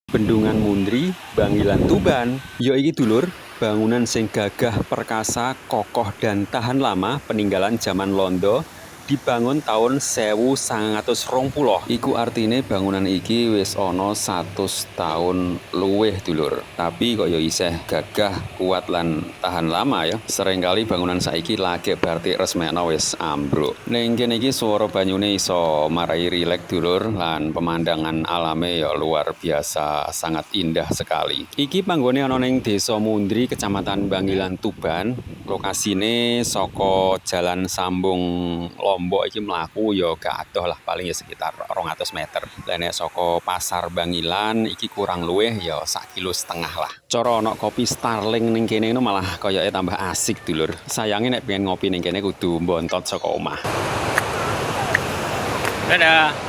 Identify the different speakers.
Speaker 1: Bendungan Mundri, Bangilan Tuban. Ya iki dulur, bangunan sing gagah perkasa, kokoh dan tahan lama peninggalan zaman Londo dibangun tahun 1920. Iku artine bangunan iki wis ana 100 tahun luwih dulur. Tapi kok ya isih gagah, kuat lan tahan lama ya. Seringkali bangunan saiki lagi berarti resmekno wis ambruk. Ning kene iki swara banyune iso marai rileks dulur lan pemandangan alame ya luar biasa sangat indah sekali. Iki panggone ana ning Desa Mundri, Kecamatan Bangilan Tuban. Lokasine saka Jalan Sambung Lombok iki mlaku ya gak adoh lah, paling ya sekitar 200 meter. Lah nek saka Pasar Bangilan iki kurang luwih ya 1,5 km lah. Cara ana kopi Starling ning kene itu malah koyoke tambah asik dulur. Sayange nek pengen ngopi ning kene kudu mbontot saka omah.
Speaker 2: Dadah.